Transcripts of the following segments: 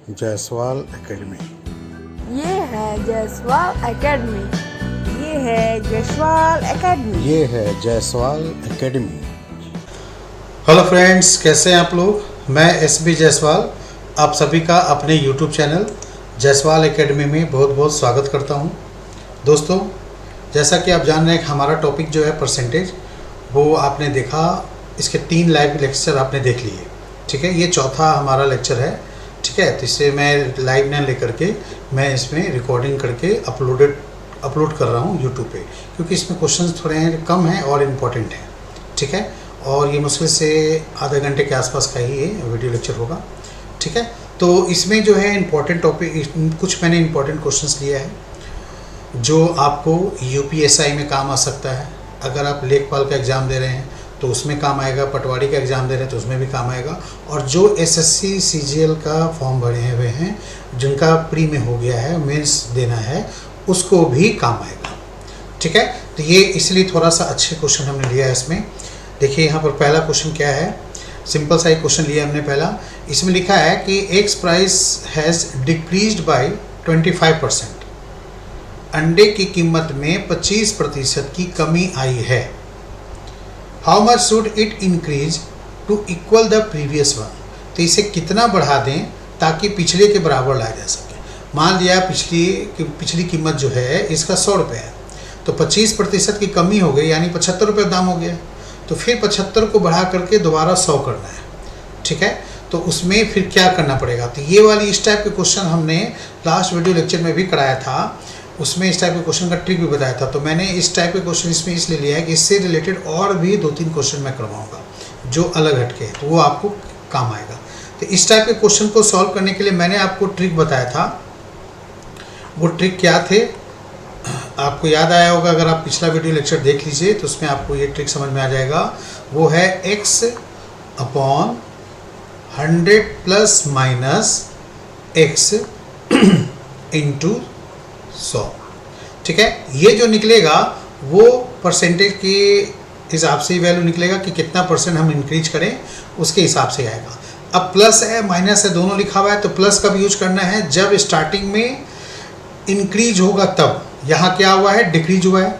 Jaiswal academy. ये है Jaiswal academy. ये है जायसवाल एकेडमी। ये है जायसवाल एकेडमी। हेलो फ्रेंड्स, कैसे हैं आप लोग। मैं एसबी जायसवाल आप सभी का अपने यूट्यूब चैनल जायसवाल एकेडमी में बहुत बहुत स्वागत करता हूं। दोस्तों, जैसा कि आप जान रहे हैं कि हमारा टॉपिक जो है परसेंटेज, वो आपने देखा, इसके 3 लाइव लेक्चर आपने देख लिए। ठीक है, ये चौथा हमारा लेक्चर है। ठीक है, तो इसे मैं लाइव ना लेकर के मैं इसमें रिकॉर्डिंग करके अपलोड कर रहा हूँ यूट्यूब पे, क्योंकि इसमें क्वेश्चंस थोड़े हैं कम हैं और इम्पोर्टेंट हैं। ठीक है, और ये मुश्किल से आधे घंटे के आसपास का ही ये वीडियो लेक्चर होगा। ठीक है, तो इसमें जो है इम्पोर्टेंट टॉपिक, कुछ मैंने इम्पोर्टेंट क्वेश्चंस लिया है जो आपको यूपीएसआई में काम आ सकता है। अगर आप लेखपाल का एग्ज़ाम दे रहे हैं तो उसमें काम आएगा, पटवारी का एग्ज़ाम दे रहे हैं तो उसमें भी काम आएगा, और जो एसएससी सीजीएल का फॉर्म भरे हुए हैं, जिनका प्री में हो गया है, मेंस देना है, उसको भी काम आएगा। ठीक है, तो ये इसलिए थोड़ा सा अच्छे क्वेश्चन हमने लिया है इसमें। देखिए यहाँ पर पहला क्वेश्चन क्या है, सिंपल सा एक क्वेश्चन लिया हमने पहला। इसमें लिखा है कि x price has decreased bye 25%। अंडे की कीमत में 25% की कमी आई है। How much should it increase to equal the previous one. तो इसे कितना बढ़ा दें ताकि पिछले के बराबर लाया जा सके। मान लिया पिछली कीमत जो है इसका 100 रुपये है, तो 25% की कमी हो गई, यानी 75 रुपये दाम हो गया। तो फिर 75 को बढ़ा करके दोबारा 100 करना है। ठीक है, तो उसमें फिर क्या करना पड़ेगा। तो ये वाली इस टाइप के क्वेश्चन हमने लास्ट वीडियो लेक्चर में भी कराया था, उसमें इस टाइप के क्वेश्चन का ट्रिक भी बताया था। तो मैंने इस टाइप के क्वेश्चन इसमें इसलिए लिया है कि इससे रिलेटेड और भी 2-3 क्वेश्चन मैं करवाऊंगा जो अलग हटके हैं, तो वो आपको काम आएगा। तो इस टाइप के क्वेश्चन को सॉल्व करने के लिए मैंने आपको ट्रिक बताया था। वो ट्रिक क्या थे आपको याद आया होगा, अगर आप पिछला वीडियो लेक्चर देख लीजिए तो उसमें आपको ये ट्रिक समझ में आ जाएगा। वो है x upon 100 plus minus x into 100। ठीक है, ये जो निकलेगा वो परसेंटेज के हिसाब से ही वैल्यू निकलेगा कि कितना परसेंट हम इंक्रीज करें, उसके हिसाब से आएगा। अब प्लस है माइनस है दोनों लिखा हुआ है, तो प्लस कब यूज करना है, जब स्टार्टिंग में इंक्रीज होगा तब। यहाँ क्या हुआ है, डिक्रीज हुआ है,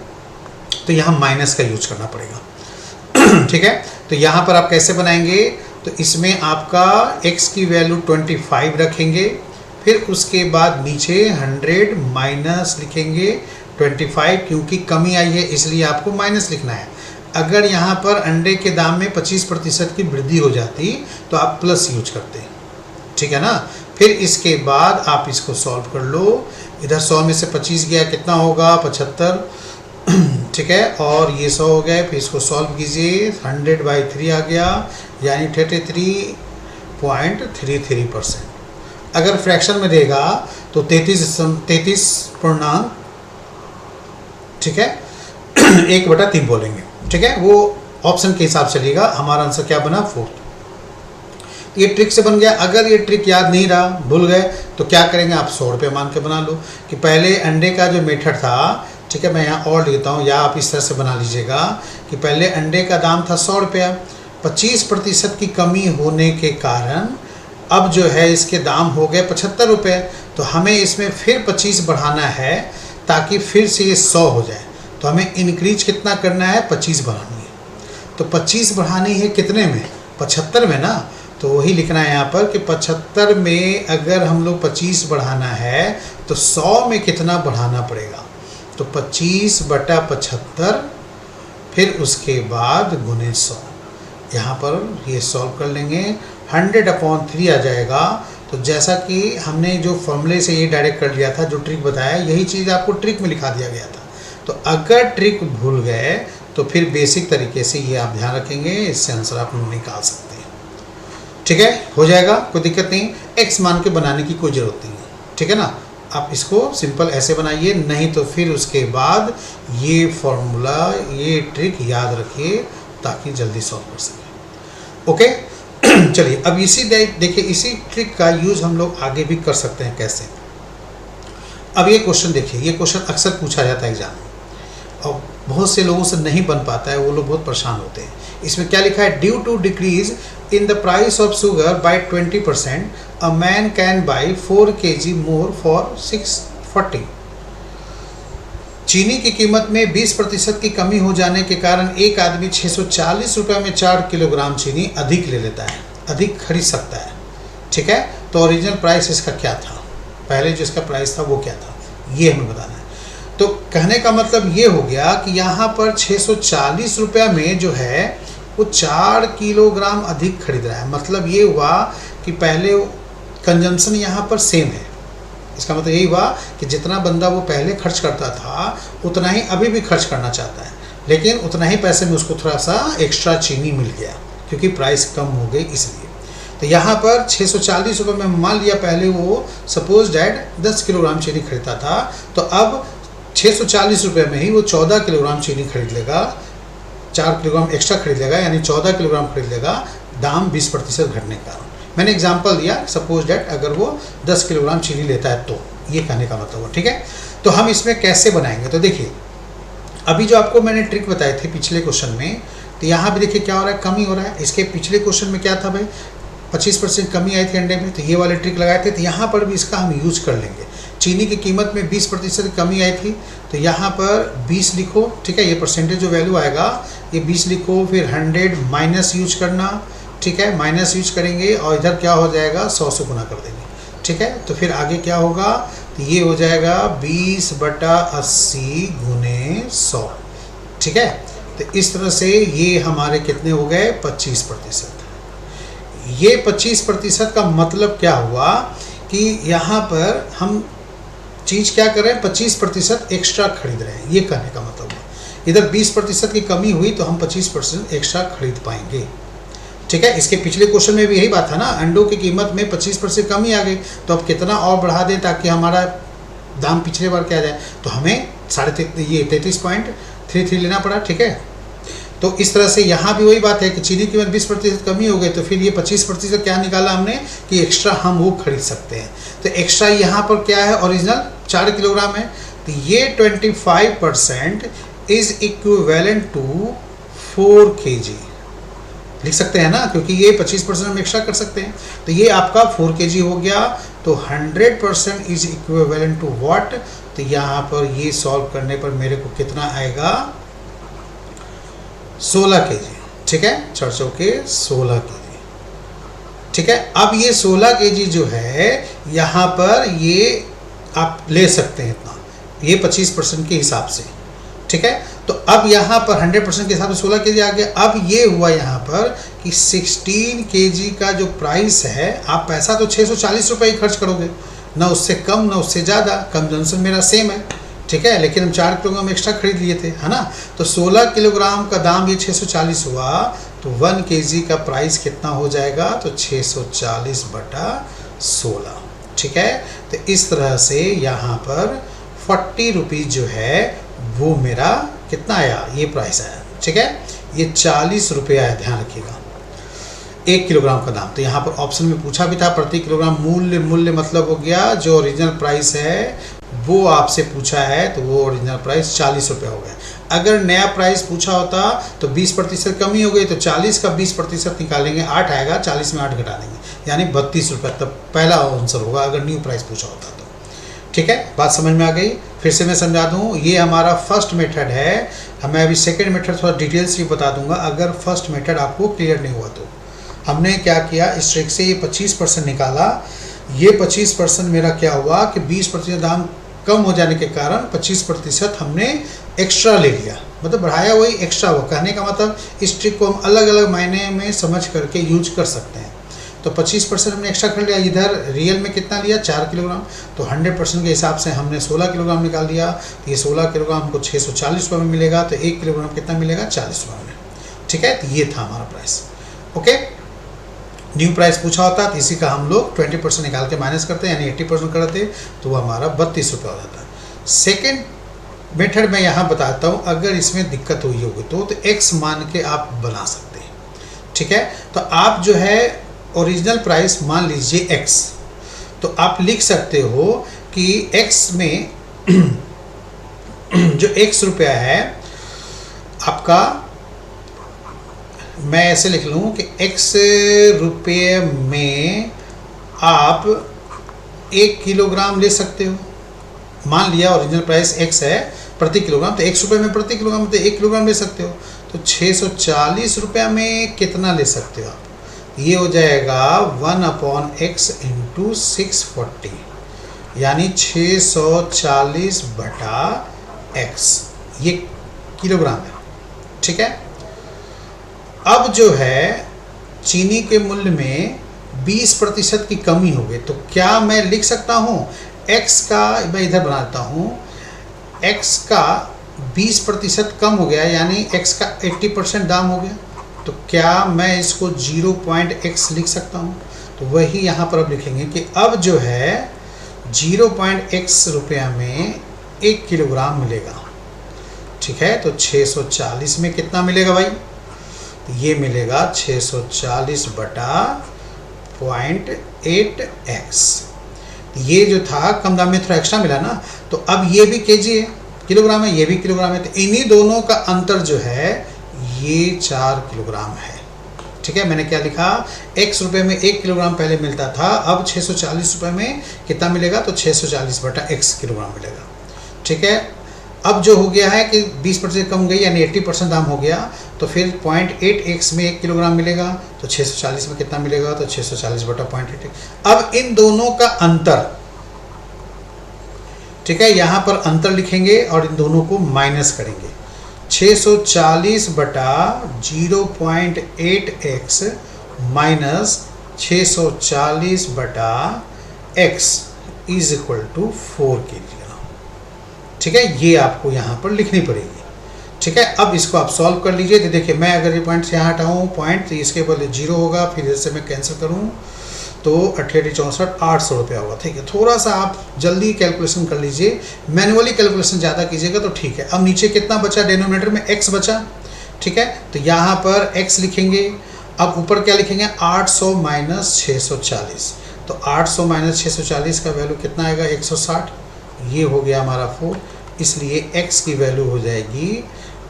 तो यहाँ माइनस का यूज करना पड़ेगा। ठीक है, तो यहाँ पर आप कैसे बनाएंगे, तो इसमें आपका x की वैल्यू 25 रखेंगे, फिर उसके बाद नीचे 100 माइनस लिखेंगे 25, क्योंकि कमी आई है इसलिए आपको माइनस लिखना है। अगर यहाँ पर अंडे के दाम में 25% की वृद्धि हो जाती तो आप प्लस यूज करते। ठीक है ना, फिर इसके बाद आप इसको सॉल्व कर लो। इधर 100 में से 25 गया, कितना होगा, 75। ठीक है, और ये 100 हो गया, फिर इसको सॉल्व कीजिए, 100/3 आ गया, यानी 33.33%। अगर फ्रैक्शन में देगा तो 33 पूर्णांक, ठीक है, 1/3 बोलेंगे। ठीक है, वो ऑप्शन के हिसाब से लेगा। हमारा आंसर क्या बना, 4। ये ट्रिक से बन गया। अगर ये ट्रिक याद नहीं रहा, भूल गए, तो क्या करेंगे, आप 100 रुपये मान के बना लो कि पहले अंडे का जो मेथड था। ठीक है, मैं यहाँ और लिखता हूँ, या आप इस तरह से बना लीजिएगा कि पहले अंडे का दाम था 100 रुपया, 25% की कमी होने के कारण अब जो है इसके दाम हो गए 75 रुपये। तो हमें इसमें फिर 25 बढ़ाना है ताकि फिर से ये 100 हो जाए। तो हमें इंक्रीज कितना करना है, 25 बढ़ानी है। तो 25 बढ़ानी है कितने में, 75 में ना। तो वही लिखना है यहाँ पर कि 75 में अगर हम लोग 25 बढ़ाना है तो 100 में कितना बढ़ाना पड़ेगा, तो 25/75, फिर उसके बाद गुने 100। यहाँ पर ये सॉल्व कर लेंगे, 100/3 आ जाएगा। तो जैसा कि हमने जो फॉर्मूले से ये डायरेक्ट कर लिया था, जो ट्रिक बताया, यही चीज़ आपको ट्रिक में लिखा दिया गया था। तो अगर ट्रिक भूल गए तो फिर बेसिक तरीके से ये आप ध्यान रखेंगे, इससे आंसर आप निकाल सकते हैं। ठीक है, हो जाएगा, कोई दिक्कत नहीं। एक्स मान के बनाने की कोई ज़रूरत नहीं है। ठीक है ना, आप इसको सिंपल ऐसे बनाइए, नहीं तो फिर उसके बाद ये फॉर्मूला, ये ट्रिक याद रखिए ताकि जल्दी सॉल्व कर सकें। ओके, चलिए अब इसी देखिए, इसी ट्रिक का यूज़ हम लोग आगे भी कर सकते हैं। कैसे, अब ये क्वेश्चन देखिए, ये क्वेश्चन अक्सर पूछा जाता है एग्जाम में, और बहुत से लोगों से नहीं बन पाता है, वो लोग बहुत परेशान होते हैं। इसमें क्या लिखा है, due to decrease in the price of sugar by 20%, a man can buy 4 kg more for 640. चीनी की कीमत में 20% की कमी हो जाने के कारण एक आदमी 640 रुपये में 4 किलोग्राम चीनी अधिक ले लेता है, अधिक खरीद सकता है। ठीक है, तो ओरिजिनल प्राइस इसका क्या था, पहले जो इसका प्राइस था वो क्या था, ये हमें बताना है। तो कहने का मतलब ये हो गया कि यहाँ पर 640 रुपये में जो है वो 4 किलोग्राम अधिक खरीद रहा है। मतलब ये हुआ कि पहले कंजम्पशन यहाँ पर सेम है। इसका मतलब यही हुआ कि जितना बंदा वो पहले खर्च करता था उतना ही अभी भी खर्च करना चाहता है, लेकिन उतना ही पैसे में उसको थोड़ा सा एक्स्ट्रा चीनी मिल गया क्योंकि प्राइस कम हो गई इसलिए। तो यहाँ पर 640 रुपये में मान लिया पहले वो सपोज डैट 10 किलोग्राम चीनी खरीदता था, तो अब 640 रुपये में ही वो 14 किलोग्राम चीनी खरीद लेगा, 4 किलोग्राम एक्स्ट्रा खरीद लेगा, यानी 14 किलोग्राम खरीद लेगा, दाम 20% घटने का। मैंने एग्जांपल दिया, सपोज डैट अगर वो 10 किलोग्राम चीनी लेता है तो ये कहने का मतलब हो। ठीक है, तो हम इसमें कैसे बनाएंगे, तो देखिए अभी जो आपको मैंने ट्रिक बताए थे पिछले क्वेश्चन में, तो यहाँ भी देखिए क्या हो रहा है, कमी हो रहा है। इसके पिछले क्वेश्चन में क्या था भाई, 25% कमी आई थी अंडे में, तो ये वाले ट्रिक लगाए थे, तो यहाँ पर भी इसका हम यूज कर लेंगे। चीनी की कीमत में 20% कमी आई थी, तो यहाँ पर 20 लिखो। ठीक है, ये परसेंटेज जो वैल्यू आएगा ये 20 लिखो, फिर 100 माइनस यूज करना। ठीक है, माइनस यूज करेंगे और इधर क्या हो जाएगा, 100 से गुना कर देंगे। ठीक है, तो फिर आगे क्या होगा, तो ये हो जाएगा 20/80 गुने 100। ठीक है, तो इस तरह से ये हमारे कितने हो गए, 25%। ये 25% का मतलब क्या हुआ कि यहाँ पर हम चीज़ क्या कर रहे हैं, 25% एक्स्ट्रा खरीद रहे हैं, ये कहने का मतलब है। इधर 20% की कमी हुई तो हम 25% एक्स्ट्रा खरीद पाएंगे। ठीक है, इसके पिछले क्वेश्चन में भी यही बात था ना, अंडों की कीमत में 25% कमी आ गई, तो अब कितना और बढ़ा दें ताकि हमारा दाम पिछले बार क्या जाए, तो हमें 33.33 लेना पड़ा। ठीक है, तो इस तरह से यहाँ भी वही बात है कि चीनी की कीमत 20% कमी हो गई, तो फिर ये 25% क्या निकाला हमने कि एक्स्ट्रा हम वो खरीद सकते हैं। तो एक्स्ट्रा यहाँ पर क्या है, ओरिजिनल 4 किलोग्राम है, तो ये 25% इज इक्विवेलेंट टू 4 kg लिख सकते हैं ना, क्योंकि ये 25% हम एक्स्ट्रा कर सकते हैं। तो ये आपका 4 kg हो गया, तो 100% इज इक्विवेलेंट टू व्हाट, तो यहाँ पर ये सॉल्व करने पर मेरे को कितना आएगा, 16 kg। ठीक है, 4 चौके 16 kg। ठीक है, अब ये 16 kg जो है यहाँ पर ये आप ले सकते हैं इतना, ये 25% के हिसाब से। ठीक है, तो अब यहाँ पर 100% के हिसाब से 16 kg आ गया। अब ये हुआ यहाँ पर कि 16 kg का जो प्राइस है, आप पैसा तो 640 रुपये ही खर्च करोगे, ना उससे कम ना उससे ज़्यादा, कंजम्पशन मेरा सेम है। ठीक है, लेकिन हम 4 किलोग्राम एक्स्ट्रा खरीद लिए थे, है ना, तो 16 किलोग्राम का दाम ये 640 हुआ, तो 1 kg का प्राइस कितना हो जाएगा, तो 640/16। ठीक है, तो इस तरह से यहाँ पर 40 रुपीज़ जो है वो मेरा कितना आया, ये प्राइस आया। ठीक है, ये 40 रुपये आया, ध्यान रखिएगा, 1 किलोग्राम का दाम। तो यहाँ पर ऑप्शन में पूछा भी था प्रति किलोग्राम मूल्य मतलब हो गया जो ओरिजिनल प्राइस है वो आपसे पूछा है, तो वो ओरिजिनल प्राइस 40 रुपये हो गया। अगर नया प्राइस पूछा होता तो 20% कमी हो गई, तो 40 का 20% निकालेंगे, 8 आएगा, 40 में 8 घटा देंगे, यानी 32 रुपये, तब पहला आंसर होगा अगर न्यू प्राइस पूछा होता तो। ठीक है, बात समझ में आ गई। फिर से मैं समझा दूँ, ये हमारा फर्स्ट मेथड है, मैं अभी सेकेंड मेथड थोड़ा डिटेल्स भी बता दूंगा अगर फर्स्ट मेथड आपको क्लियर नहीं हुआ तो। हमने क्या किया, इस ट्रिक से ये 25% निकाला, ये 25% मेरा क्या हुआ कि 20% दाम कम हो जाने के कारण 25% हमने एक्स्ट्रा ले लिया, मतलब बढ़ाया वही एक्स्ट्रा हुआ। कहने का मतलब इस ट्रिक को हम अलग अलग मायने में समझ करके यूज कर सकते हैं। तो 25% हमने एक्स्ट्रा कर लिया, इधर रियल में कितना लिया, 4 किलोग्राम, तो 100% के हिसाब से हमने 16 किलोग्राम निकाल दिया, तो ये 16 किलोग्राम हमको 640 रुपये में मिलेगा, तो 1 किलोग्राम कितना मिलेगा, 40 रुपये में। ठीक है, तो ये था हमारा प्राइस। ओके, न्यू प्राइस पूछा होता तो इसी का हम लोग 20% निकाल के माइनस करते हैं, यानी 80% करते, तो वो हमारा 32 रुपये हो जाता है। सेकेंड मेथड मैं यहाँ बताता हूँ, अगर इसमें दिक्कत हुई होगी तो एक्स मान के आप बना सकते हैं। ठीक है, तो आप जो है ओरिजिनल प्राइस मान लीजिए x, तो आप लिख सकते हो कि x में जो x रुपया है आपका मैं ऐसे लिख लूँ कि x रुपये में आप 1 किलोग्राम ले सकते हो। मान लिया ओरिजिनल प्राइस x है प्रति किलोग्राम, तो x रुपये में प्रति किलोग्राम तो 1 किलोग्राम ले सकते हो। तो 640 रुपये में कितना ले सकते हो आप? ये हो जाएगा 1/x इंटू 640, यानी 640 बटा x, ये किलोग्राम है। ठीक है। अब जो है चीनी के मूल्य में 20% की कमी हो गई, तो क्या मैं लिख सकता हूँ x का, मैं इधर बनाता हूँ, x का 20% कम हो गया, यानी x का 80% दाम हो गया, तो क्या मैं इसको 0.x लिख सकता हूँ? तो वही यहाँ पर अब लिखेंगे कि अब जो है 0.x रुपया में 1 किलोग्राम मिलेगा। ठीक है, तो 640 में कितना मिलेगा भाई? तो ये मिलेगा 640 बटा 0.8x। ये जो था कम दाम में थोड़ा एक्स्ट्रा मिला ना, तो अब ये भी केजी है, किलोग्राम है, ये भी किलोग्राम है, तो इन्हीं दोनों का अंतर जो है ये 4 किलोग्राम है। ठीक है, मैंने क्या लिखा, x रुपये में 1 किलोग्राम पहले मिलता था, अब 640 रुपये में कितना मिलेगा? तो 640 बटा x किलोग्राम मिलेगा। ठीक है, अब जो हो गया है कि 20% कम गई, यानी 80% दाम हो गया, तो फिर 0.8x में 1 किलोग्राम मिलेगा, तो 640 में कितना मिलेगा? तो 640 बटा 0.8x। अब इन दोनों का अंतर, ठीक है, यहाँ पर अंतर लिखेंगे और इन दोनों को माइनस करेंगे। 640 बटा 0.8x माइनस 640 बटा x is equal to 4 kg। ठीक है, ये आपको यहाँ पर लिखनी पड़ेगी। ठीक है, अब इसको आप सॉल्व कर लीजिए। तो देखिए, मैं अगर ये पॉइंट से यहाँ हटाऊँ पॉइंट, तो इसके बदले 0 होगा, फिर इधर से मैं कैंसिल करूँ तो 8864 800 रुपया होगा। ठीक है, थोड़ा सा आप जल्दी कैलकुलेशन कर लीजिए, मैनुअली कैलकुलेशन ज़्यादा कीजिएगा तो ठीक है। अब नीचे कितना बचा? डिनोमिनेटर में x बचा। ठीक है, तो यहाँ पर x लिखेंगे, अब ऊपर क्या लिखेंगे? 800 माइनस 640, तो 800 माइनस 640 का वैल्यू कितना आएगा? 160। ये हो गया हमारा 4, इसलिए x की वैल्यू हो जाएगी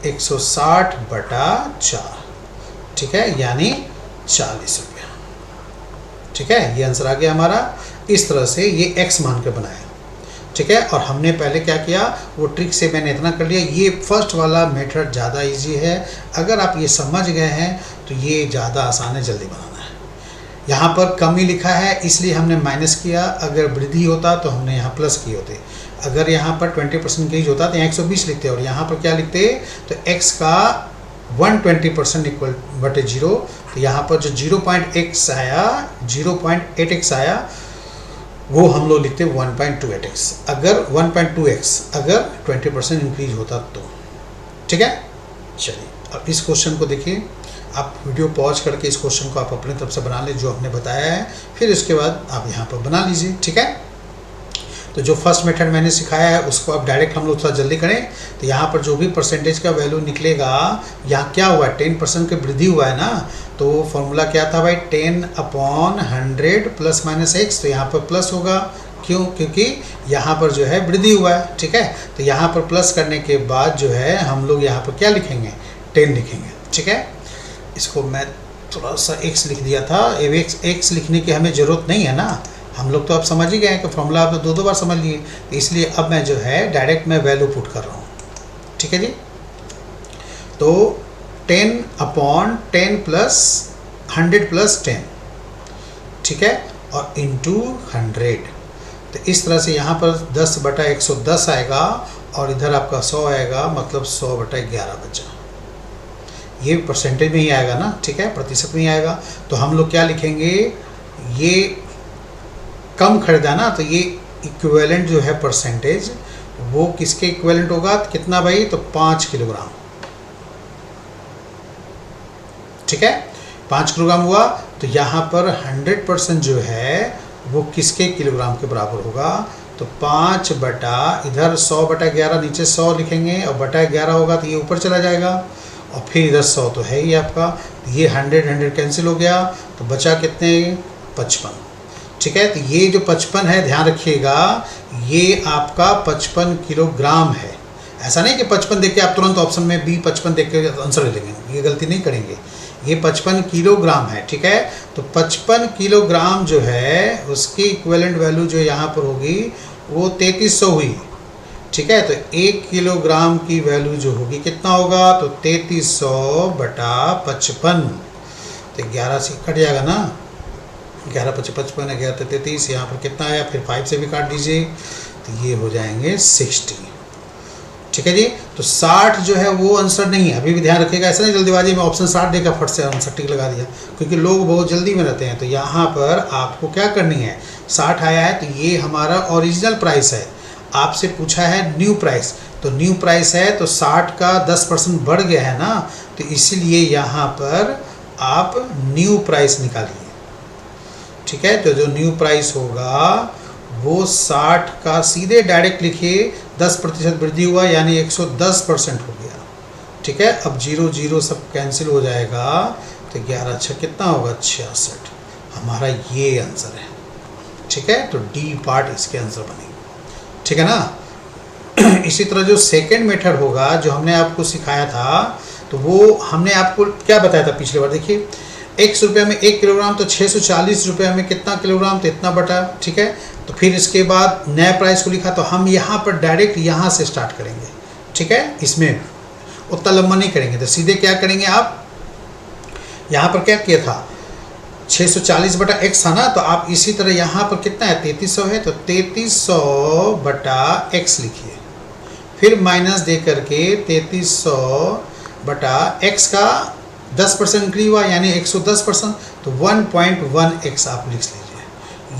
160 बटा 4। ठीक है, यानी 40 रुपया। ठीक है, ये आंसर आ गया हमारा। इस तरह से ये x मान के बनाया। ठीक है, और हमने पहले क्या किया, वो ट्रिक से मैंने इतना कर लिया। ये फर्स्ट वाला मेथड ज़्यादा इजी है, अगर आप ये समझ गए हैं तो ये ज़्यादा आसान है, जल्दी बनाना है। यहाँ पर कमी लिखा है इसलिए हमने माइनस किया, अगर वृद्धि होता तो हमने यहाँ प्लस किए होते। अगर यहाँ पर 20% इंक्रीज होता तो यहाँ 120 लिखते, और यहाँ पर क्या लिखते? तो x का 120% इक्वल बटे 0, तो यहाँ पर जो 0.x आया, 0.8x आया, वो हम लोग लिखते 1.28x। अगर 1.2x अगर 20% इंक्रीज होता तो। ठीक है, चलिए अब इस क्वेश्चन को देखिए। आप वीडियो पॉज करके इस क्वेश्चन को आप अपने तरफ से बना लें जो हमने बताया है, फिर उसके बाद आप यहाँ पर बना लीजिए। ठीक है, तो जो फर्स्ट मेथड मैंने सिखाया है उसको आप डायरेक्ट हम लोग थोड़ा जल्दी करें। तो यहाँ पर जो भी परसेंटेज का वैल्यू निकलेगा, यहाँ क्या हुआ है? 10% की वृद्धि हुआ है ना, तो फॉर्मूला क्या था भाई? 10/100 प्लस माइनस x, तो यहाँ पर प्लस होगा। क्यों? क्योंकि यहाँ पर जो है वृद्धि हुआ है। ठीक है, तो यहाँ पर प्लस करने के बाद जो है हम लोग यहाँ पर क्या लिखेंगे? 10 लिखेंगे। ठीक है, इसको मैं थोड़ा सा x लिख दिया था, x लिखने की हमें ज़रूरत नहीं है ना, हम लोग तो अब समझ ही गए हैं कि फॉर्मूला आप दो बार समझ लिए, इसलिए अब मैं जो है डायरेक्ट मैं वैल्यू पुट कर रहा हूँ। ठीक है जी, तो 10/10 प्लस 100 प्लस 10, ठीक है, और इंटू 100। तो इस तरह से यहाँ पर 10 बटा 110 आएगा, और इधर आपका 100 आएगा, मतलब 100 बटा 11 बचा। ये परसेंटेज में ही आएगा ना, ठीक है, प्रतिशत में ही आएगा। तो हम लोग क्या लिखेंगे? ये कम खरीदा ना, तो ये इक्विवेलेंट जो है परसेंटेज, वो किसके इक्विवेलेंट होगा? कितना भाई? तो 5 किलोग्राम। ठीक है, 5 किलोग्राम हुआ, तो यहाँ पर 100% जो है वो किसके किलोग्राम के बराबर होगा? तो 5 बटा, इधर 100 बटा 11, नीचे 100 लिखेंगे, और बटा 11 होगा तो ये ऊपर चला जाएगा, और फिर इधर 100 तो है ही आपका। ये 100 कैंसिल हो गया, तो बचा कितने? 55। ठीक है, तो ये जो 55 है, ध्यान रखिएगा, ये आपका 55 किलोग्राम है। ऐसा नहीं कि 55 देख के आप तुरंत ऑप्शन में बी 55 देख के आंसर ले लेंगे, ये गलती नहीं करेंगे। ये 55 किलोग्राम है, ठीक है। तो 55 किलोग्राम जो है उसकी इक्विवेलेंट वैल्यू जो यहाँ पर होगी वो 3300 हुई, ठीक है। तो 1 किलोग्राम की वैल्यू जो होगी कितना होगा, तो 3300 बटा 55, तो 11 से कट जाएगा ना, 11 × 55 11 × 33, यहाँ पर कितना आया, फिर 5 से भी काट दीजिए, तो ये हो जाएंगे 60, ठीक है जी। तो 60 जो है वो आंसर नहीं है, अभी भी ध्यान रखिएगा, ऐसा नहीं जल्दीबाजी में ऑप्शन 60 देकर फट से आंसर टिक लगा दिया, क्योंकि लोग बहुत जल्दी में रहते हैं। तो यहाँ पर आपको क्या करनी है, 60 आया है तो ये हमारा ओरिजिनल प्राइस है, आपसे पूछा है न्यू प्राइस, तो न्यू प्राइस है तो 60 का 10% बढ़ गया है ना, तो इसीलिए यहाँ पर आप न्यू प्राइस निकालिए, ठीक है। तो जो न्यू प्राइस होगा वो 60 का सीधे डायरेक्ट लिखिए, 10% वृद्धि हुआ यानी 110% हो गया, ठीक है। अब 0 0 सब कैंसिल हो जाएगा, तो 11 6 कितना होगा, 66, हमारा ये आंसर है, ठीक है। तो डी पार्ट इसके आंसर बनेगा, ठीक है ना। इसी तरह जो सेकेंड मेथड होगा जो हमने आपको सिखाया था, तो वो हमने आपको क्या बताया था पिछली बार, देखिए X रुपये में 1 किलोग्राम, तो 640 रुपये में कितना किलोग्राम, तो इतना बटा, ठीक है। तो फिर इसके बाद नया प्राइस को लिखा, तो हम यहाँ पर डायरेक्ट यहाँ से स्टार्ट करेंगे, ठीक है। इसमें उतना लंबा नहीं करेंगे, तो सीधे क्या करेंगे आप, यहाँ पर क्या किया था, 640 बटा x था ना, तो आप इसी तरह यहाँ पर कितना है, 3300 है, तो 3300 बटा x लिखिए, फिर माइनस दे करके 3300 बटा x का 10% इंक्रीज हुआ यानी 110%, तो 1.1x आप लिख लीजिए,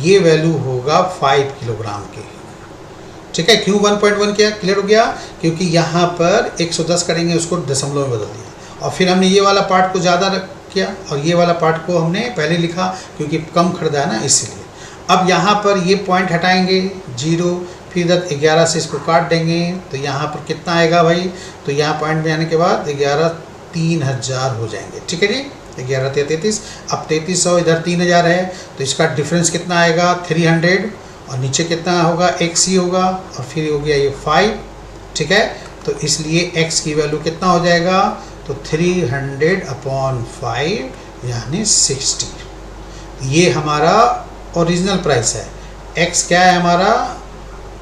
ये वैल्यू होगा 5 किलोग्राम की, ठीक है। क्यों 1.1 किया, क्लियर हो गया, क्योंकि यहाँ पर 110 करेंगे उसको दशमलव में बदल दिया, और फिर हमने ये वाला पार्ट को ज़्यादा किया और ये वाला पार्ट को हमने पहले लिखा क्योंकि कम खरीदा है ना, इसलिए। अब यहाँ पर ये पॉइंट हटाएंगे 0, फिर इधर 11 से इसको काट देंगे, तो यहाँ पर कितना आएगा भाई, तो यहाँ पॉइंट में आने के बाद 11 3000 हो जाएंगे, ठीक है जी। 11 33, अब 3300 इधर 3000 है, तो इसका डिफरेंस कितना आएगा 300, और नीचे कितना होगा x ही होगा, और फिर हो गया ये 5, ठीक है। तो इसलिए x की वैल्यू कितना हो जाएगा, तो 300/5 यानी 60, ये हमारा ओरिजिनल प्राइस है। x क्या है, हमारा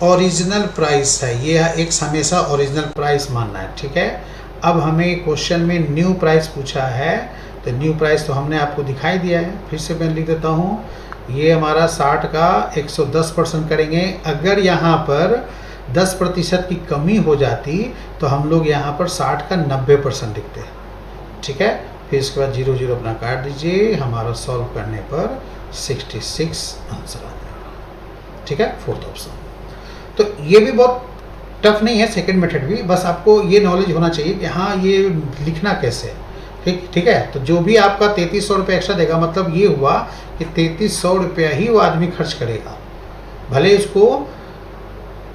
ओरिजिनल प्राइस है, ये x हमेशा ओरिजिनल प्राइस मानना है, ठीक है। अब हमें क्वेश्चन में न्यू प्राइस पूछा है, तो न्यू प्राइस तो हमने आपको दिखाई दिया है, फिर से मैं लिख देता हूँ, ये हमारा 60 का 110% करेंगे। अगर यहाँ पर 10% की कमी हो जाती तो हम लोग यहाँ पर 60 का 90% लिखते हैं, ठीक है। फिर इसके बाद 0 0 अपना काट दीजिए, हमारा सॉल्व करने पर 66 आंसर आ जाएगा, ठीक है, फोर्थ ऑप्शन। तो ये भी बहुत टफ नहीं है, सेकंड मेथड भी, बस आपको ये नॉलेज होना चाहिए कि हाँ ये लिखना कैसे है, ठीक है। तो जो भी आपका 3300 रुपये एक्स्ट्रा देगा, मतलब ये हुआ कि 3300 रुपया ही वो आदमी खर्च करेगा, भले उसको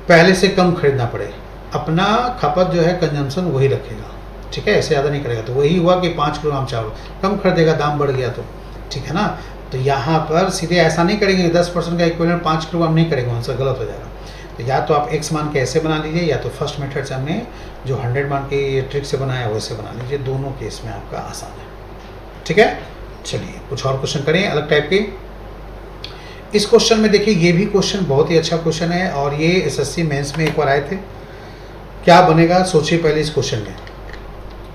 पहले से कम खरीदना पड़े, अपना खपत जो है कंजम्पशन वही रखेगा, ठीक है, ऐसे ज़्यादा नहीं करेगा। तो वही हुआ कि 5 किलोग्राम चावल कम खरीदेगा, दाम बढ़ गया तो, ठीक है ना। तो यहाँ पर सीधे ऐसा नहीं करेंगे, 10% का इक्विवेलेंट 5 किलोग्राम नहीं करेंगे, आंसर गलत हो जाएगा। तो या तो आप x मान के ऐसे बना लीजिए, या तो फर्स्ट मेथड से हमने जो 100 मान के ये ट्रिक से बनाया वैसे बना लीजिए, दोनों केस में आपका आसान है, ठीक है। चलिए कुछ और क्वेश्चन करें अलग टाइप के। इस क्वेश्चन में देखिए, ये भी क्वेश्चन बहुत ही अच्छा क्वेश्चन है, और ये एसएससी मेंस में एक बार आए थे। क्या बनेगा सोचिए पहले, इस क्वेश्चन में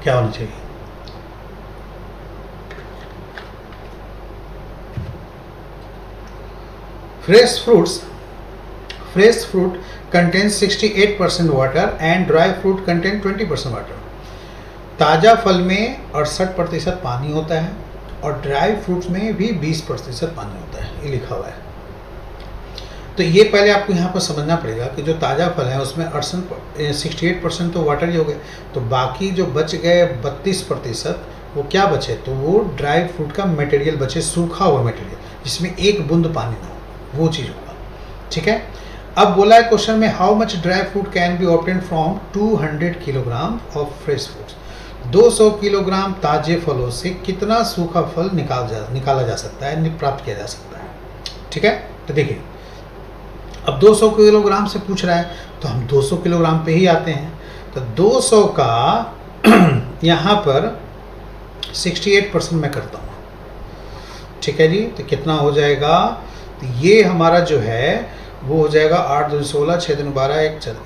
क्या होना चाहिए। Fresh fruit contains 68% water and dry fruit contain 20% water. ताज़ा फल में 68% पानी होता है और ड्राई फ्रूट्स में भी 20% पानी होता है, ये लिखा हुआ है। तो ये पहले आपको यहाँ पर समझना पड़ेगा कि जो ताज़ा फल है उसमें 68% तो वाटर ही हो गए, तो बाकी जो बच गए 32% वो क्या बचे, तो वो ड्राई फ्रूट का मटेरियल बचे, सूखा हुआ मटेरियल जिसमें एक बूंद पानी ना हो, वो चीज़ होगा, ठीक है। अब बोला है क्वेश्चन में, how much dry fruit can be obtain from 200 kilogram of fresh fruits. 200 kilogram ताजे फलों से कितना सूखा फल निकाला जा सकता है, प्राप्त किया जा सकता है, ठीक है। तो देखिए, अब 200 किलोग्राम से पूछ रहा है, तो हम 200 किलोग्राम पे ही आते हैं। तो 200 का यहाँ पर 68% मैं करता हूँ, ठीक है जी। तो कितना हो जाएगा, तो ये हमारा जो है वो हो जाएगा 8 2 16 6 3 12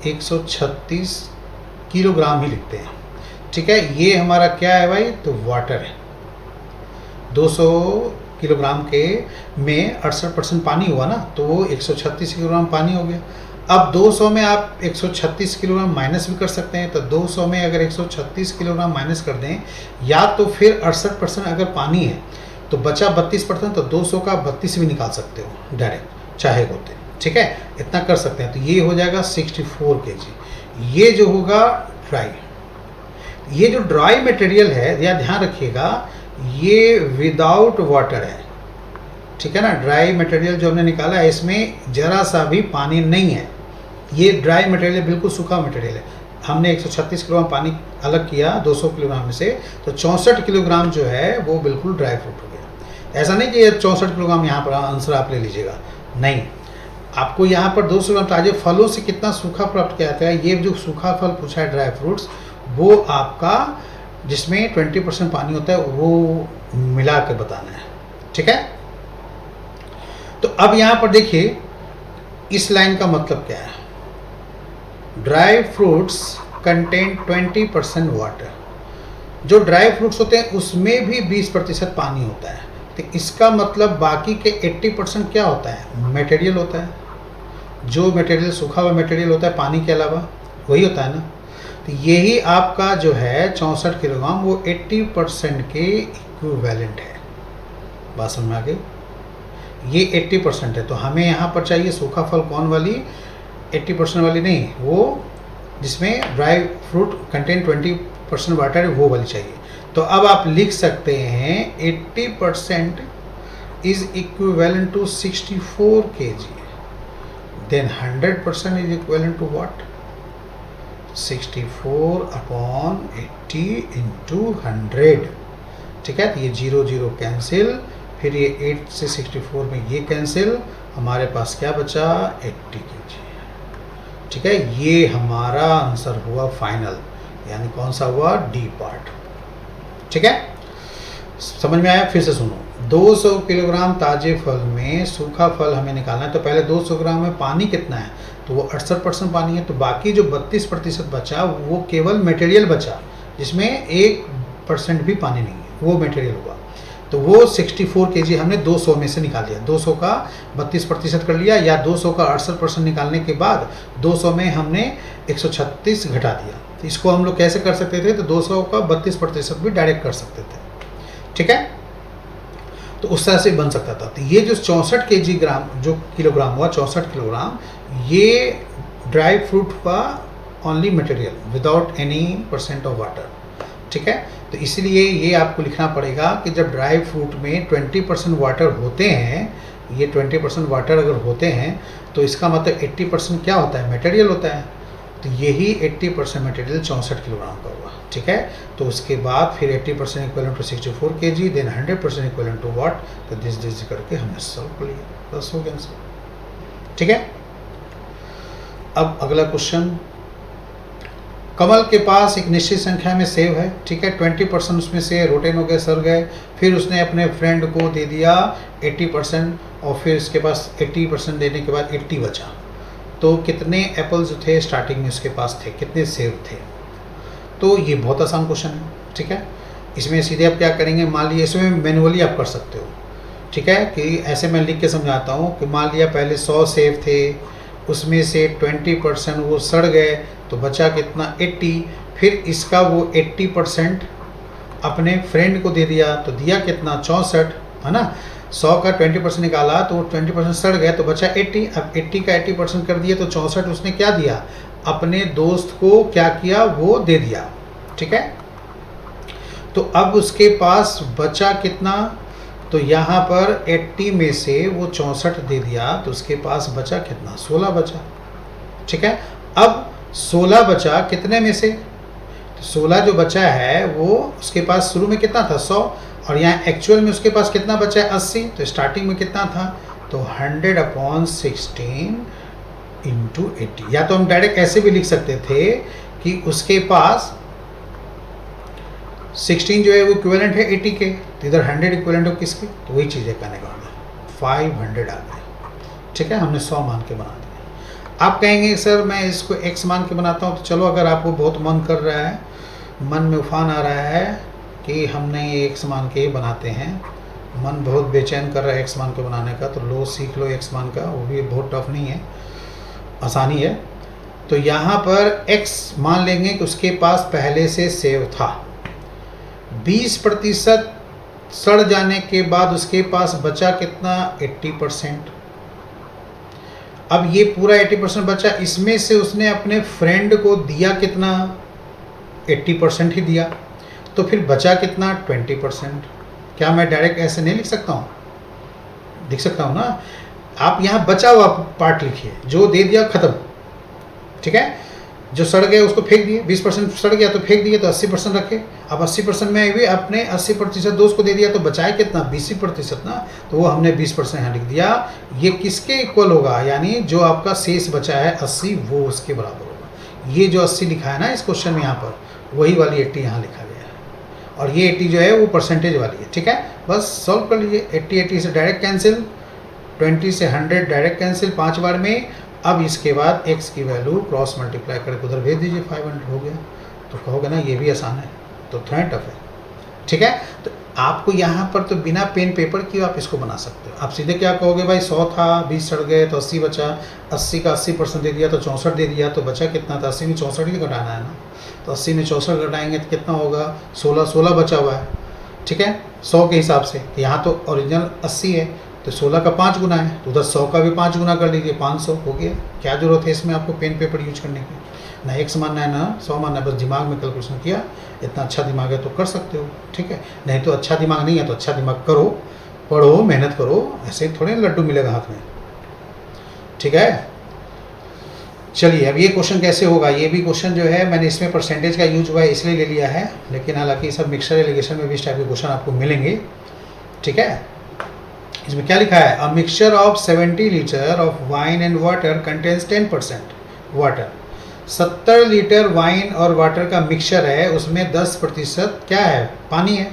136 किलोग्राम ही लिखते हैं, ठीक है। ये हमारा क्या है भाई, तो वाटर है। 200 किलोग्राम के में 68% पानी हुआ ना, तो वो 136 किलोग्राम पानी हो गया। अब 200 में आप 136 किलोग्राम माइनस भी कर सकते हैं, तो 200 में अगर 136 किलोग्राम माइनस कर दें, या तो फिर 68% अगर पानी है तो बचा 32%, तो 200 का 32 भी निकाल सकते हो डायरेक्ट चाहे होते, ठीक है। इतना कर सकते हैं। तो ये हो जाएगा 64 kg। ये जो होगा ड्राई, ये जो ड्राई मटेरियल है, या ध्यान रखिएगा ये विदाउट वाटर है, ठीक है ना। ड्राई मटेरियल जो हमने निकाला है इसमें जरा सा भी पानी नहीं है, ये ड्राई मटेरियल बिल्कुल सूखा मटेरियल है। हमने 136 किलोग्राम पानी अलग किया 200 किलोग्राम में से, तो 64 किलोग्राम जो है वो बिल्कुल ड्राई फ्रूट हो गया। ऐसा नहीं कि ये 64 किलोग्राम यहाँ पर आंसर आप ले लीजिएगा, नहीं। आपको यहाँ पर 200 ग्राम ताजे फलों से कितना सूखा प्राप्त किया जाता है, ये जो सूखा फल पूछा है ड्राई फ्रूट्स, वो आपका जिसमें 20% पानी होता है वो मिला के बताना है, ठीक है। तो अब यहाँ पर देखिए इस लाइन का मतलब क्या है, ड्राई फ्रूट्स कंटेन 20% वाटर। जो ड्राई फ्रूट्स होते हैं उसमें भी 20% पानी होता है, तो इसका मतलब बाकी के 80% क्या होता है, मटेरियल होता है। जो मटेरियल सूखा हुआ मटेरियल होता है पानी के अलावा, वही होता है ना। तो यही आपका जो है 64 किलोग्राम वो 80% के इक्विवेलेंट है। बात समझ में आ गई, ये 80% है। तो हमें यहाँ पर चाहिए सूखा फल कौन वाली, 80% वाली नहीं, वो जिसमें ड्राई फ्रूट कंटेन 20% वाटर है वो वाली चाहिए। तो अब आप लिख सकते हैं 80% is equivalent to 64 kg, then 100% is equivalent to what, 64/80 into 100, ठीक है। तो ये 0 0 कैंसिल, फिर ये 8 से 64 में ये कैंसिल, हमारे पास क्या बचा 80 kg, ठीक है। ये हमारा आंसर हुआ फाइनल, यानी कौन सा हुआ, डी पार्ट, ठीक है। समझ में आया, फिर से सुनो। 200 किलोग्राम ताजे फल में सूखा फल हमें निकालना है, तो पहले 200 ग्राम में पानी कितना है, तो वो 68% पानी है। तो बाकी जो 32% बचा वो केवल मटेरियल बचा, जिसमें 1% भी पानी नहीं है, वो मटेरियल हुआ। तो वो 64 kg हमने 200 में से निकाल दिया, 200 का 32% कर लिया, या 200 का 68% निकालने के बाद 200 में हमने 136 घटा दिया। तो इसको हम लोग कैसे कर सकते थे, तो 200 का 32% भी डायरेक्ट कर सकते थे, ठीक है। तो उस तरह से बन सकता था। तो ये जो 64 kg जो किलोग्राम हुआ, 64 किलोग्राम, ये ड्राई फ्रूट का only material without any % of water, ठीक है। तो इसलिए ये आपको लिखना पड़ेगा कि जब ड्राई फ्रूट में 20% वाटर होते हैं, ये 20% वाटर अगर होते हैं, तो इसका मतलब 80% क्या होता है, मटेरियल होता है। तो यही 80% मटेरियल 64 किलोग्राम का हुआ, ठीक है। तो उसके बाद फिर 80% equivalent to 64 kg, then 100% equivalent to what, तो दिस करके हमने सॉल्व कर लिया, बस हो गया आंसर, ठीक है। अब अगला क्वेश्चन, कमल के पास एक निश्चित संख्या में सेब है, ठीक है। 20% उसमें से रोटेन हो गए, सड़ गए, फिर उसने अपने फ्रेंड को दे दिया 80%, और फिर इसके पास 80% देने के बाद 80 बचा। तो कितने एप्पल जो थे स्टार्टिंग में उसके पास थे, कितने सेब थे। तो ये बहुत आसान क्वेश्चन है, ठीक है। इसमें सीधे आप क्या करेंगे, मान लीजिए इसमें मैनुअली आप कर सकते हो, ठीक है। कि ऐसे मैं लिख के समझाता हूँ कि मान लिया पहले 100 सेब थे, उसमें से 20% वो सड़ गए, तो बचा कितना 80, फिर इसका वो 80% अपने फ्रेंड को दे दिया, तो दिया कितना 64, है ना। 100 का 20% निकाला तो 20% सड़ गए, तो बचा 80। अब 80 का 80% कर दिया, तो 64 उसने क्या दिया, अपने दोस्त को क्या किया, वो दे दिया, ठीक है। तो अब उसके पास बचा कितना, तो यहाँ पर 80 में से वो 64 दे दिया, तो उसके पास बचा कितना, 16 बचा, ठीक है। अब 16 बचा कितने में से, तो 16 जो बचा है वो उसके पास शुरू में कितना था 100, और यहाँ एक्चुअल में उसके पास कितना बचा है 80। तो स्टार्टिंग में कितना था, तो 100/16 इंटू 80। या तो हम डायरेक्ट ऐसे भी लिख सकते थे कि उसके पास 16 जो है वो इक्विवेलेंट है 80 के, तो इधर 100 इक्विवेलेंट हो किसके, तो वही चीज़ है कहने का मतलब 500 आ गए। ठीक है, हमने 100 मान के बना दिया। आप कहेंगे सर मैं इसको x मान के बनाता हूँ, तो चलो अगर आपको बहुत मन कर रहा है, मन में उफान आ रहा है कि हमने ये x मान के ही बनाते हैं, मन बहुत बेचैन कर रहा है x मान के बनाने का, तो लो सीख लो x मान का, वो भी बहुत टफ नहीं है, आसानी है। तो यहाँ पर x मान लेंगे कि उसके पास पहले से सेव था, 20% सड़ जाने के बाद उसके पास बचा कितना, 80%। अब ये पूरा 80% बचा, इसमें से उसने अपने फ्रेंड को दिया कितना, 80% ही दिया, तो फिर बचा कितना, 20%। क्या मैं डायरेक्ट ऐसे नहीं लिख सकता हूँ, लिख सकता हूँ ना। आप यहाँ बचा हुआ पार्ट लिखिए, जो दे दिया ख़त्म। ठीक है, जो सड़ गया उसको फेंक दिए, 20% सड़ गया तो फेंक दिए, तो 80% रखे। अब 80% में भी अपने 80% दोस्त को दे दिया, तो बचाए कितना, 20% ना, तो वो हमने 20% यहाँ लिख दिया। ये किसके इक्वल होगा, यानी जो आपका शेष बचा है 80, वो उसके बराबर होगा। ये जो 80 लिखा है ना इस क्वेश्चन में यहाँ पर, वही वाली 80 यहाँ लिखा गया है, और ये 80 जो है वो परसेंटेज वाली है। ठीक है, बस सॉल्व कर लीजिए। 80 से डायरेक्ट कैंसिल, 20 से 100 डायरेक्ट कैंसिल 5 बार में। अब इसके बाद x की वैल्यू क्रॉस मल्टीप्लाई करके उधर भेज दीजिए, 500 हो गया। तो कहोगे ना ये भी आसान है, तो थोड़ा टफ है। ठीक है, तो आपको यहाँ पर तो बिना पेन पेपर की आप इसको बना सकते हो। आप सीधे क्या कहोगे, भाई 100 था, 20 सड़ गए तो 80 बचा, 80 का 80% दे दिया तो 64 दे दिया, तो बचा कितना था, 80 में 64 ही घटाना है ना, तो 80 में 64 घटाएंगे तो कितना होगा, 16 बचा हुआ है। ठीक है, 100 के हिसाब से, यहाँ तो ओरिजिनल 80 है, तो 16 का 5 गुना है, तो उधर 100 का भी 5 गुना कर लीजिए, 500 हो गया। क्या जरूरत है इसमें आपको पेन पेपर यूज करने की, ना x मानना है ना 100 मानना है, बस दिमाग में कैलकुलेशन किया। इतना अच्छा दिमाग है तो कर सकते हो। ठीक है, नहीं तो अच्छा दिमाग नहीं है तो अच्छा दिमाग करो, पढ़ो, मेहनत करो, ऐसे ही थोड़े लड्डू मिलेगा हाथ में। ठीक है, चलिए अब ये क्वेश्चन कैसे होगा। ये भी क्वेश्चन जो है मैंने इसमें परसेंटेज का यूज हुआ है इसलिए ले लिया है, लेकिन हालांकि सब मिक्सचर एलिगेशन में भी इस टाइप के क्वेश्चन आपको मिलेंगे। ठीक है, इसमें क्या लिखा है, a mixture of 70 litre of wine and water contains 10% water. 70 litre wine और वाटर का मिक्सचर है, उसमें 10% क्या है, पानी है।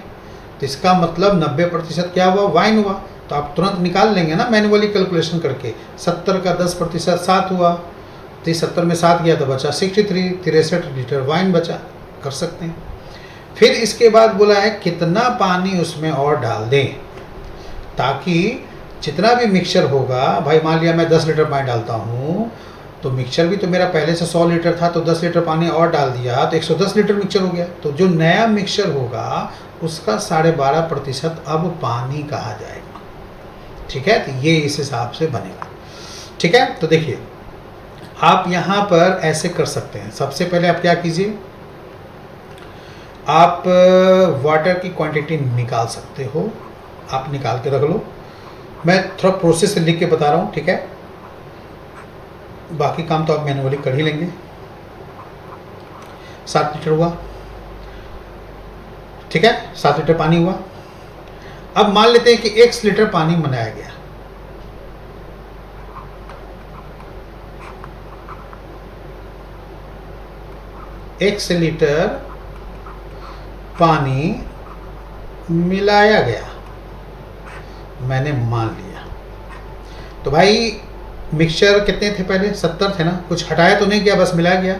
तो इसका मतलब 90% क्या हुआ, वाइन हुआ। तो आप तुरंत निकाल लेंगे ना मैनुअली कैलकुलेशन करके। 70 का 10% 7 हुआ, तो 70 में 7 गया तो बचा 63 लीटर वाइन बचा, कर सकते हैं। फिर इसके बाद बोला है कितना पानी उसमें और डाल दें, ताकि जितना भी मिक्सचर होगा, भाई मान लिया मैं 10 लीटर पानी डालता हूँ, तो मिक्सचर भी तो मेरा पहले से 100 लीटर था, तो 10 लीटर पानी और डाल दिया तो 110 लीटर मिक्सचर हो गया। तो जो नया मिक्सचर होगा उसका 12.5% अब पानी कहा जाएगा। ठीक है, तो ये इस हिसाब से बनेगा। ठीक है, तो देखिए आप यहाँ पर ऐसे कर सकते हैं। सबसे पहले आप क्या कीजिए, आप वाटर की क्वांटिटी निकाल सकते हो, आप निकाल के रख लो। मैं थोड़ा प्रोसेस से लिख के बता रहा हूँ। ठीक है, बाकी काम तो आप मैनुअली कर ही लेंगे। 7 लीटर हुआ। ठीक है, 7 लीटर पानी हुआ। अब मान लेते हैं कि 1 लीटर पानी बनाया गया। एक लीटर पानी मिलाया गया, मैंने मान लिया। तो भाई मिक्सचर कितने थे पहले, 70 थे ना, कुछ हटाया तो नहीं गया, बस मिलाया गया।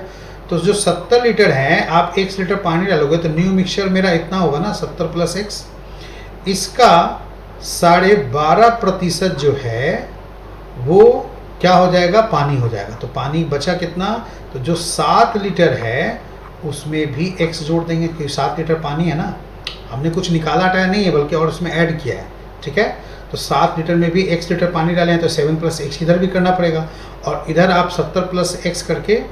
तो जो 70 लीटर है, आप 1 लीटर पानी डालोगे तो न्यू मिक्सचर मेरा इतना होगा ना, 70 + x। इसका 12.5% जो है वो क्या हो जाएगा, पानी हो जाएगा। तो पानी बचा कितना, तो जो 7 लीटर है उसमें भी x जोड़ देंगे, क्योंकि 7 लीटर पानी है ना, हमने कुछ निकाला हटाया नहीं है बल्कि और उसमें ऐड किया है। ठीक है, तो 7 लीटर में भी 1 लीटर पानी डाले हैं, तो 7 + x इधर भी करना पड़ेगा, और इधर आप 70 + x करके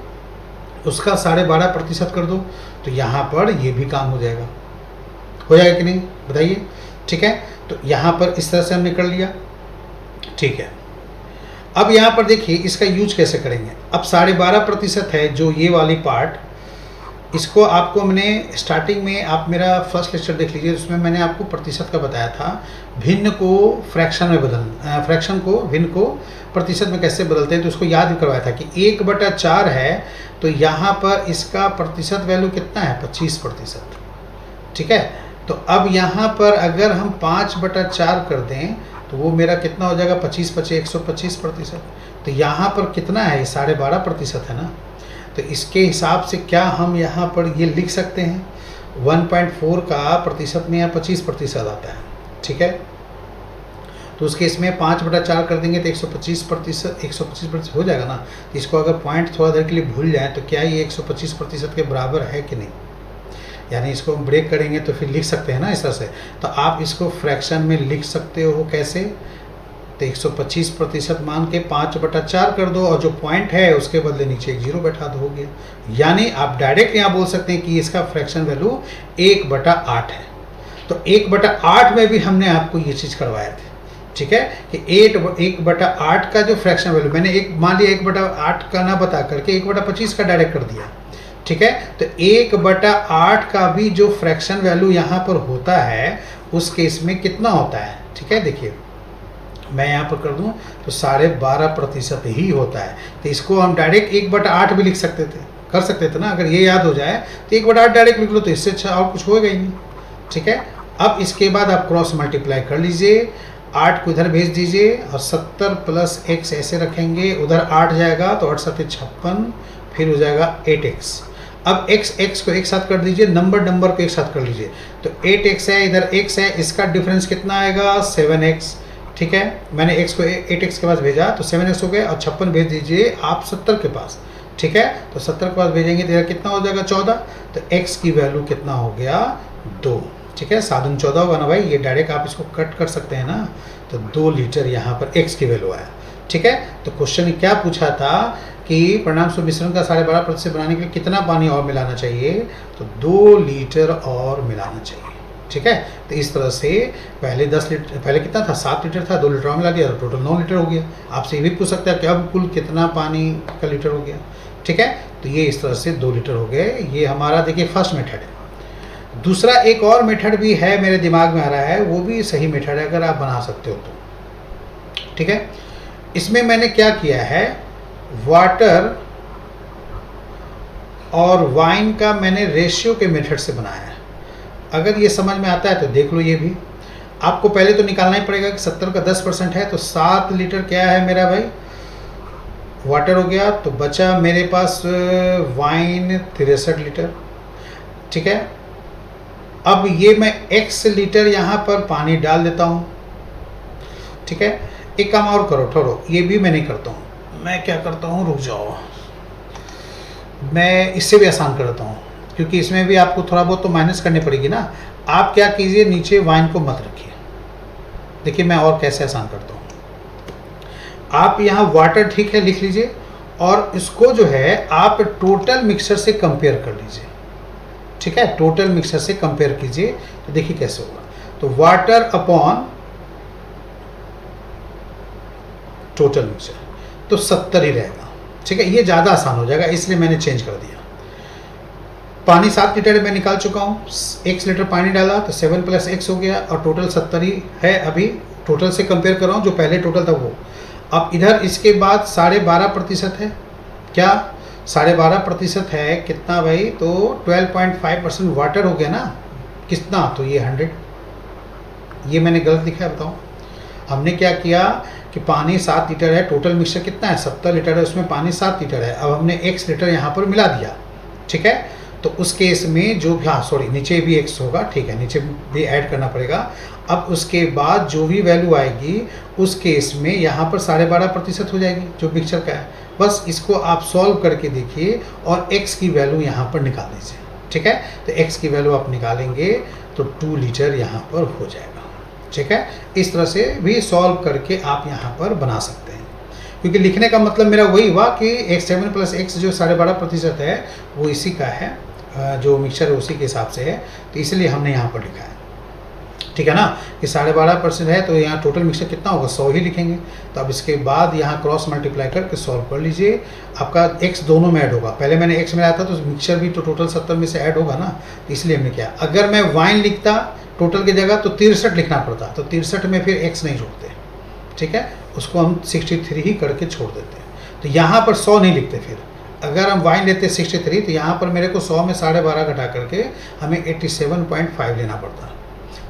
उसका 12.5% कर दो, तो यहाँ पर ये भी काम हो जाएगा। हो जाएगा कि नहीं बताइए। ठीक है, तो यहाँ पर इस तरह से हमने कर लिया। ठीक है, अब यहाँ पर देखिए इसका यूज कैसे करेंगे। अब 12.5% है जो ये वाली पार्ट, इसको आपको मैंने स्टार्टिंग में, आप मेरा फर्स्ट लेक्चर देख लीजिए, उसमें मैंने आपको प्रतिशत का बताया था, भिन्न को फ्रैक्शन में बदलना, फ्रैक्शन को भिन्न को प्रतिशत में कैसे बदलते हैं, तो उसको याद भी करवाया था कि 1/4 है, तो यहाँ पर इसका प्रतिशत वैल्यू कितना है, 25%। ठीक है। तो अब यहाँ पर अगर हम 5/4 कर दें तो वो मेरा कितना हो जाएगा, 125% तो यहाँ पर कितना है, 12.5% है ना। तो इसके हिसाब से क्या हम यहाँ पर ये लिख सकते हैं, 1.4 का प्रतिशत में यहाँ 25% आता है, ठीक है। तो उसके इसमें 5/4 कर देंगे तो 125% हो जाएगा ना। तो इसको अगर पॉइंट थोड़ा देर के लिए भूल जाए तो क्या ये 125% के बराबर है कि नहीं, यानी इसको हम ब्रेक करेंगे तो फिर लिख सकते हैं ना इस तरह से। तो आप इसको फ्रैक्शन में लिख सकते हो कैसे, तो 125% मान के 5/4 कर दो और जो पॉइंट है उसके बदले नीचे एक 0 बैठा दो, हो गया। यानी आप डायरेक्ट यहाँ बोल सकते हैं कि इसका फ्रैक्शन वैल्यू 1/8 है। तो 1/8 में भी हमने आपको ये चीज़ करवाया था, ठीक है, कि 1/8 का जो फ्रैक्शन वैल्यू मैंने मान लिया 1/8 का ना बता करके 1/25 का डायरेक्ट कर दिया, ठीक है। तो 1/8 का भी जो फ्रैक्शन वैल्यू यहाँ पर होता है उस केस में कितना होता है, ठीक है। देखिए मैं यहाँ पर कर दूँ तो 12.5% ही होता है। तो इसको हम डायरेक्ट 1/8 भी लिख सकते थे, कर सकते थे ना। अगर ये याद हो जाए तो 1/8 डायरेक्ट लिख लो, तो इससे अच्छा और कुछ होगा ही नहीं, ठीक है। अब इसके बाद आप क्रॉस मल्टीप्लाई कर लीजिए, 8 को इधर भेज दीजिए और 70 + x ऐसे रखेंगे, उधर 8 जाएगा तो 8 × 7 = 56, फिर हो जाएगा 8x। अब x को एक साथ कर दीजिए, नंबर को एक साथ कर लीजिए, तो 8x है, इधर x है, इसका डिफरेंस कितना आएगा, 7x, ठीक है। मैंने x को 8x के पास भेजा तो 7x हो गया, और 56 भेज दीजिए आप 70 के पास, ठीक है। तो 70 के पास भेजेंगे तो कितना हो जाएगा, 14। तो x की वैल्यू कितना हो गया, 2, ठीक है। साधन 14 होगा ना भाई, ये डायरेक्ट आप इसको कट कर सकते हैं ना। तो 2 लीटर यहाँ पर x की वैल्यू आया, ठीक है। तो क्वेश्चन क्या पूछा था कि परिणाम स्वरूप मिश्रण का 12.5% बनाने के लिए कितना पानी और मिलाना चाहिए, तो 2 लीटर और मिलाना चाहिए, ठीक है। तो इस तरह से पहले 10 लीटर, पहले कितना था, 7 लीटर था, 2 लीटर और मिला दिया तो टोटल 9 लीटर हो गया। आपसे ये भी पूछ सकता है कि अब कुल कितना पानी का लीटर हो गया, ठीक है। तो ये इस तरह से 2 लीटर हो गए। ये हमारा देखिए फर्स्ट मेथड है। दूसरा एक और मेथड भी है मेरे दिमाग में आ रहा है, वो भी सही मेथड है अगर आप बना सकते हो तो, ठीक है। इसमें मैंने क्या किया है, वाटर और वाइन का मैंने रेशियो के मेथड से बनाया है। अगर ये समझ में आता है तो देख लो, ये भी आपको पहले तो निकालना ही पड़ेगा कि 70 का 10% है तो 7 लीटर क्या है मेरा भाई, वाटर हो गया। तो बचा मेरे पास वाइन 63 लीटर, ठीक है। अब ये मैं x लीटर यहाँ पर पानी डाल देता हूँ, ठीक है। एक काम और करो, ठहरो, ये भी मैं नहीं करता हूँ। मैं क्या करता हूँ, रुक जाओ, मैं इससे भी आसान कर देता हूँ, क्योंकि इसमें भी आपको थोड़ा बहुत तो माइनस करनी पड़ेगी ना। आप क्या कीजिए, नीचे वाइन को मत रखिए। देखिए मैं और कैसे आसान करता हूँ, आप यहाँ वाटर ठीक है लिख लीजिए, और इसको जो है आप टोटल मिक्सचर से कंपेयर कर लीजिए, ठीक है। टोटल मिक्सचर से कंपेयर कीजिए तो देखिए कैसे होगा। तो वाटर अपॉन टोटल मिक्सचर तो 70 ही रहेगा, ठीक है। ये ज़्यादा आसान हो जाएगा, इसलिए मैंने चेंज कर दिया। पानी 7 लीटर मैं निकाल चुका हूँ, x लीटर पानी डाला तो 7 + x हो गया, और टोटल 70 ही है। अभी टोटल से कंपेयर कर रहा हूँ, जो पहले टोटल था वो। अब इधर इसके बाद 12.5% है, क्या 12.5% है कितना भाई, तो 12.5% वाटर हो गया ना, कितना, तो ये 100। ये मैंने गलत लिखा है, बताओ। हमने क्या किया कि पानी 7 लीटर है, टोटल मिक्सचर कितना है, 70 लीटर है, उसमें पानी 7 लीटर है। अब हमने x लीटर यहाँ पर मिला दिया, ठीक है। तो उस केस में जो भी, हाँ सॉरी, नीचे भी x होगा, ठीक है, नीचे भी ऐड करना पड़ेगा। अब उसके बाद जो भी वैल्यू आएगी उस केस में यहाँ पर 12.5% हो जाएगी जो मिक्सचर का है। बस इसको आप सॉल्व करके देखिए और x की वैल्यू यहाँ पर निकाल दीजिए, ठीक है। तो x की वैल्यू आप निकालेंगे तो 2 लीटर यहाँ पर हो जाएगा, ठीक है। इस तरह से भी सॉल्व करके आप यहाँ पर बना सकते हैं, क्योंकि लिखने का मतलब मेरा वही हुआ कि x7 + x जो 12.5% है वो इसी का है, जो मिक्सचर है उसी के हिसाब से है, तो इसलिए हमने यहाँ पर लिखा है, ठीक है ना। कि 12.5% है तो यहाँ टोटल मिक्सचर कितना होगा, 100 ही लिखेंगे। तो अब इसके बाद यहाँ क्रॉस मल्टीप्लाई करके सॉल्व कर लीजिए, आपका x दोनों में ऐड होगा। पहले मैंने x मिलाया था तो मिक्सचर भी तो टोटल 70 में से ऐड होगा ना, इसलिए हमने किया। अगर मैं वाइन लिखता टोटल की जगह तो 63 लिखना पड़ता, तो 63 में फिर x नहीं जोड़ते, ठीक है, उसको हम 63 ही करके छोड़ देते हैं। तो यहाँ पर 100 नहीं लिखते, फिर अगर हम वाइन लेते 63 तो यहाँ पर मेरे को 100 में 12.5 घटा करके हमें 87.5 लेना पड़ता।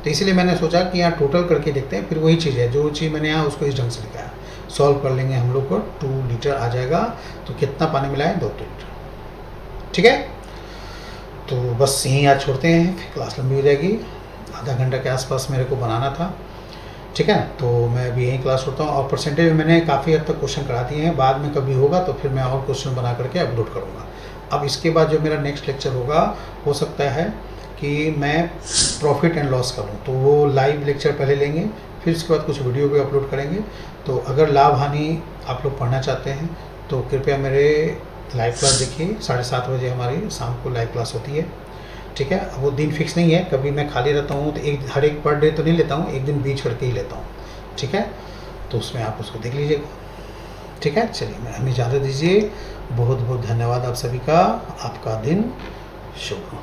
तो इसलिए मैंने सोचा कि यहाँ टोटल करके देखते हैं, फिर वही चीज़ है जो चीज़ मैंने यहाँ उसको इस ढंग से लिखा है। सॉल्व कर लेंगे हम लोग को 2 लीटर आ जाएगा। तो कितना पानी मिलाएं? 2 लीटर। ठीक है, तो बस यहीं आज छोड़ते हैं, फिर क्लास लंबी हो जाएगी। आधा घंटा के आसपास मेरे को बनाना था। ठीक है, तो मैं अभी यहीं क्लास छोड़ता हूँ। और परसेंटेज में मैंने काफ़ी हद तक क्वेश्चन करा दिए हैं, बाद में कभी होगा तो फिर मैं और क्वेश्चन बना करके अपलोड करूँगा। अब इसके बाद जो मेरा नेक्स्ट लेक्चर होगा, हो सकता है कि मैं प्रॉफिट एंड लॉस करूँ, तो वो लाइव लेक्चर पहले लेंगे, फिर उसके बाद कुछ वीडियो भी अपलोड करेंगे। तो अगर लाभ हानि आप लोग पढ़ना चाहते हैं तो कृपया मेरे लाइव क्लास देखिए। 7:30 बजे हमारी शाम को लाइव क्लास होती है। ठीक है, वो दिन फिक्स नहीं है, कभी मैं खाली रहता हूँ तो हर एक पर डे तो नहीं लेता हूँ, एक दिन बीच करके ही लेता हूँ। ठीक है, तो उसमें आप उसको देख लीजिएगा। ठीक है, चलिए मैं हमें इजाज़त दीजिए। बहुत बहुत धन्यवाद आप सभी का। आपका दिन शुभ हो।